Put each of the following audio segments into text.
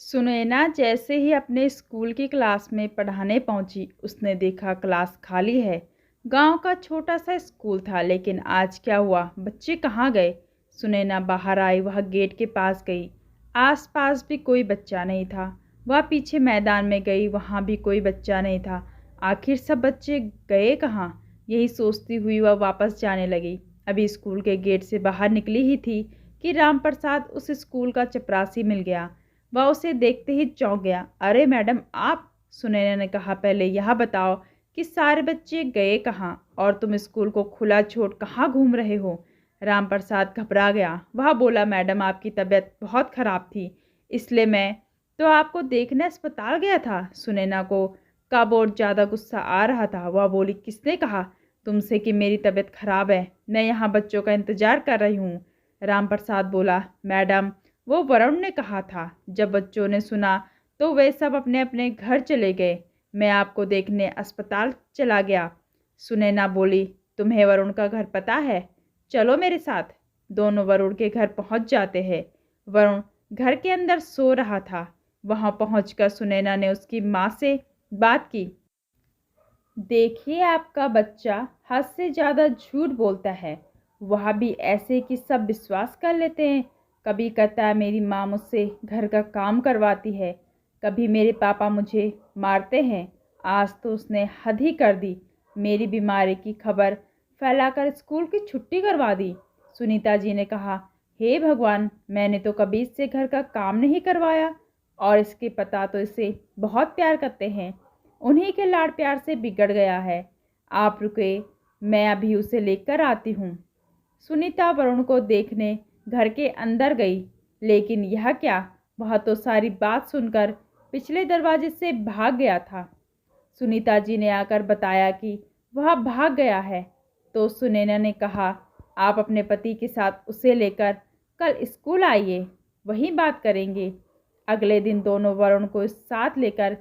सुनैना जैसे ही अपने स्कूल की क्लास में पढ़ाने पहुंची, उसने देखा क्लास खाली है। गांव का छोटा सा स्कूल था, लेकिन आज क्या हुआ, बच्चे कहाँ गए? सुनैना बाहर आई, वह गेट के पास गई। आसपास भी कोई बच्चा नहीं था। वह पीछे मैदान में गई, वहाँ भी कोई बच्चा नहीं था। आखिर सब बच्चे गए कहाँ? यही सोचती हुई वह वापस जाने लगी। अभी स्कूल के गेट से बाहर निकली ही थी कि राम प्रसाद उस स्कूल का चपरासी मिल गया। वह उसे देखते ही चौंक गया। अरे मैडम आप? सुनैना ने कहा, पहले यह बताओ कि सारे बच्चे गए कहाँ और तुम स्कूल को खुला छोड़ कहाँ घूम रहे हो? राम प्रसाद घबरा गया। वह बोला, मैडम आपकी तबीयत बहुत खराब थी, इसलिए मैं तो आपको देखने अस्पताल गया था। सुनैना को कब और ज़्यादा गुस्सा आ रहा था। वह बोली, किसने कहा तुमसे कि मेरी तबीयत खराब है? मैं यहाँ बच्चों का इंतजार कर रही हूँ। राम प्रसाद बोला, मैडम वो वरुण ने कहा था। जब बच्चों ने सुना तो वे सब अपने अपने घर चले गए। मैं आपको देखने अस्पताल चला गया। सुनैना बोली, तुम्हें वरुण का घर पता है? चलो मेरे साथ। दोनों वरुण के घर पहुंच जाते हैं। वरुण घर के अंदर सो रहा था। वहां पहुंचकर सुनैना ने उसकी माँ से बात की। देखिए, आपका बच्चा हद से ज़्यादा झूठ बोलता है। वह भी ऐसे कि सब विश्वास कर लेते हैं। कभी कहता है मेरी माँ मुझसे घर का काम करवाती है, कभी मेरे पापा मुझे मारते हैं। आज तो उसने हद ही कर दी। मेरी बीमारी की खबर फैलाकर स्कूल की छुट्टी करवा दी। सुनीता जी ने कहा, हे भगवान, मैंने तो कभी इससे घर का काम नहीं करवाया और इसके पता तो इसे बहुत प्यार करते हैं। उन्हीं के लाड़ प्यार से बिगड़ गया है। आप रुके, मैं अभी उसे लेकर आती हूँ। सुनीता वरुण को देखने घर के अंदर गई, लेकिन यह क्या, वह तो सारी बात सुनकर पिछले दरवाजे से भाग गया था। सुनीता जी ने आकर बताया कि वह भाग गया है। तो सुनैना ने कहा, आप अपने पति के साथ उसे लेकर कल स्कूल आइए, वहीं बात करेंगे। अगले दिन दोनों वरुण को साथ लेकर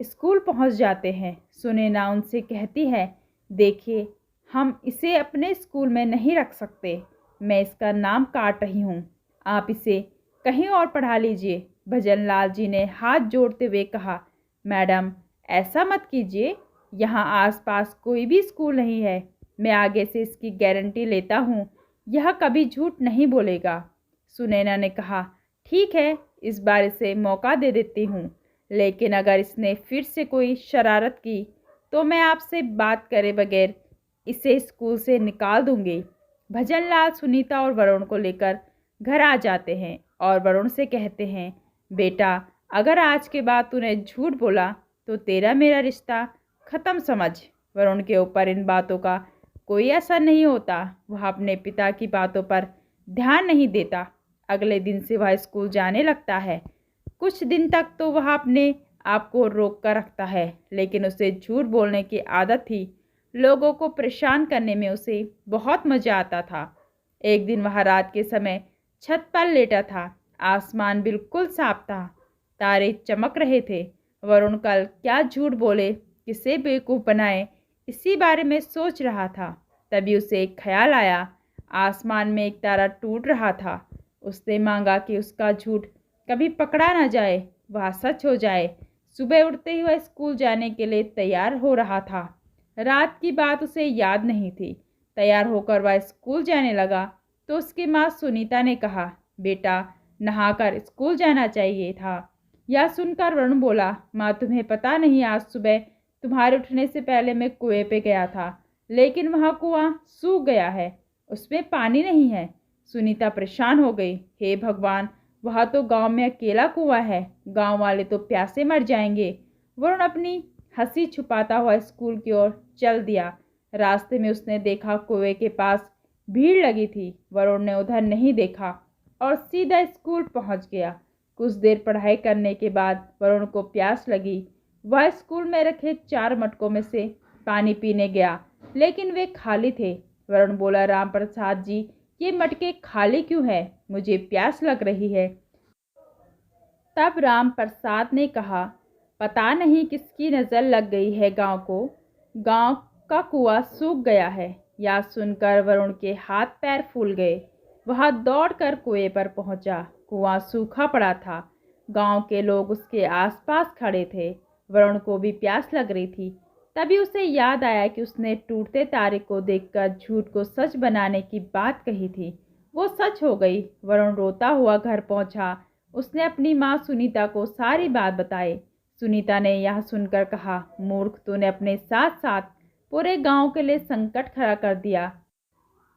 स्कूल पहुंच जाते हैं। सुनैना उनसे कहती है, देखिए, हम इसे अपने स्कूल में नहीं रख सकते। मैं इसका नाम काट रही हूँ। आप इसे कहीं और पढ़ा लीजिए। भजनलाल जी ने हाथ जोड़ते हुए कहा, मैडम ऐसा मत कीजिए, यहाँ आसपास कोई भी स्कूल नहीं है। मैं आगे से इसकी गारंटी लेता हूँ, यह कभी झूठ नहीं बोलेगा। सुनैना ने कहा, ठीक है, इस बार इसे मौका दे देती हूँ, लेकिन अगर इसने फिर से कोई शरारत की तो मैं आपसे बात करे बगैर इसे स्कूल से निकाल दूंगी। भजनलाल सुनीता और वरुण को लेकर घर आ जाते हैं और वरुण से कहते हैं, बेटा, अगर आज के बाद तूने झूठ बोला तो तेरा मेरा रिश्ता ख़त्म समझ। वरुण के ऊपर इन बातों का कोई असर नहीं होता। वह अपने पिता की बातों पर ध्यान नहीं देता। अगले दिन से वह स्कूल जाने लगता है। कुछ दिन तक तो वह अपने आप को रोक कर रखता है, लेकिन उसे झूठ बोलने की आदत थी। लोगों को परेशान करने में उसे बहुत मज़ा आता था। एक दिन वह रात के समय छत पर लेटा था। आसमान बिल्कुल साफ था, तारे चमक रहे थे। वरुण कल क्या झूठ बोले, किसे बेवकूफ़ बनाए, इसी बारे में सोच रहा था। तभी उसे एक ख्याल आया। आसमान में एक तारा टूट रहा था। उसने मांगा कि उसका झूठ कभी पकड़ा ना जाए, वह सच हो जाए। सुबह उठते ही वह स्कूल जाने के लिए तैयार हो रहा था। रात की बात उसे याद नहीं थी। तैयार होकर वह स्कूल जाने लगा तो उसकी माँ सुनीता ने कहा, बेटा, नहाकर स्कूल जाना चाहिए था। यह सुनकर वरुण बोला, माँ, तुम्हें पता नहीं, आज सुबह तुम्हारे उठने से पहले मैं कुएं पे गया था, लेकिन वह कुआं सूख गया है, उसमें पानी नहीं है। सुनीता परेशान हो गई। हे भगवान, वह तो गांव में अकेला कुआं है, गांव वाले तो प्यासे मर जाएंगे। वरुण अपनी हंसी छुपाता हुआ स्कूल की ओर चल दिया। रास्ते में उसने देखा कुएं के पास भीड़ लगी थी। वरुण ने उधर नहीं देखा और सीधा स्कूल पहुंच गया। कुछ देर पढ़ाई करने के बाद वरुण को प्यास लगी। वह स्कूल में रखे 4 मटकों में से पानी पीने गया, लेकिन वे खाली थे। वरुण बोला, राम प्रसाद जी, ये मटके खाली क्यों है? मुझे प्यास लग रही है। तब राम प्रसाद ने कहा, पता नहीं किसकी नज़र लग गई है गांव को, गांव का कुआं सूख गया है। यह सुनकर वरुण के हाथ पैर फूल गए। वह दौड़कर कुएं पर पहुंचा। कुआं सूखा पड़ा था। गांव के लोग उसके आसपास खड़े थे। वरुण को भी प्यास लग रही थी। तभी उसे याद आया कि उसने टूटते तारे को देखकर झूठ को सच बनाने की बात कही थी। वो सच हो गई। वरुण रोता हुआ घर पहुंचा। उसने अपनी माँ सुनीता को सारी बात बताई। सुनीता ने यह सुनकर कहा, मूर्ख, तूने अपने साथ साथ पूरे गांव के लिए संकट खड़ा कर दिया।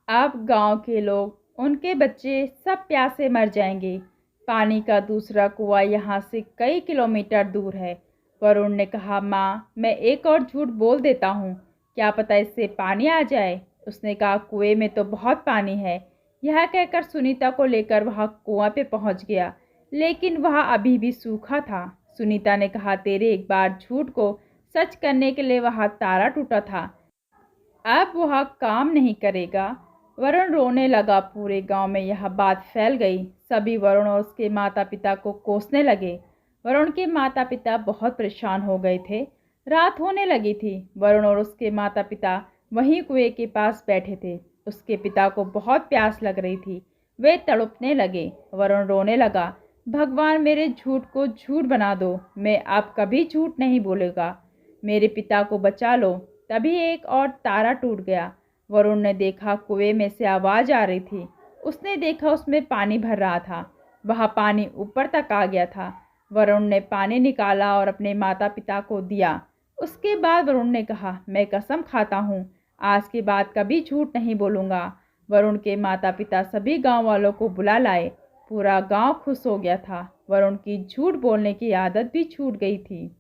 अब गांव के लोग, उनके बच्चे सब प्यासे मर जाएंगे। पानी का दूसरा कुआं यहाँ से कई किलोमीटर दूर है। वरुण ने कहा, माँ, मैं एक और झूठ बोल देता हूँ, क्या पता इससे पानी आ जाए। उसने कहा, कुएं में तो बहुत पानी है। यह कहकर सुनीता को लेकर वह कुआं पे पहुंच गया, लेकिन वह अभी भी सूखा था। सुनीता ने कहा, तेरे एक बार झूठ को सच करने के लिए वह तारा टूटा था, अब वह काम नहीं करेगा। वरुण रोने लगा। पूरे गांव में यह बात फैल गई। सभी वरुण और उसके माता पिता को कोसने लगे। वरुण के माता पिता बहुत परेशान हो गए थे। रात होने लगी थी। वरुण और उसके माता पिता वहीं कुएं के पास बैठे थे। उसके पिता को बहुत प्यास लग रही थी। वे तड़पने लगे। वरुण रोने लगा, भगवान, मेरे झूठ को झूठ बना दो। मैं अब कभी झूठ नहीं बोलेगा। मेरे पिता को बचा लो। तभी एक और तारा टूट गया। वरुण ने देखा कुएं में से आवाज आ रही थी। उसने देखा उसमें पानी भर रहा था। वह पानी ऊपर तक आ गया था। वरुण ने पानी निकाला और अपने माता पिता को दिया। उसके बाद वरुण ने कहा, मैं कसम खाता हूँ, आज के बाद कभी झूठ नहीं बोलूँगा। वरुण के माता पिता सभी गांव वालों को बुला लाए। पूरा गांव खुश हो गया था। वरुण की झूठ बोलने की आदत भी छूट गई थी।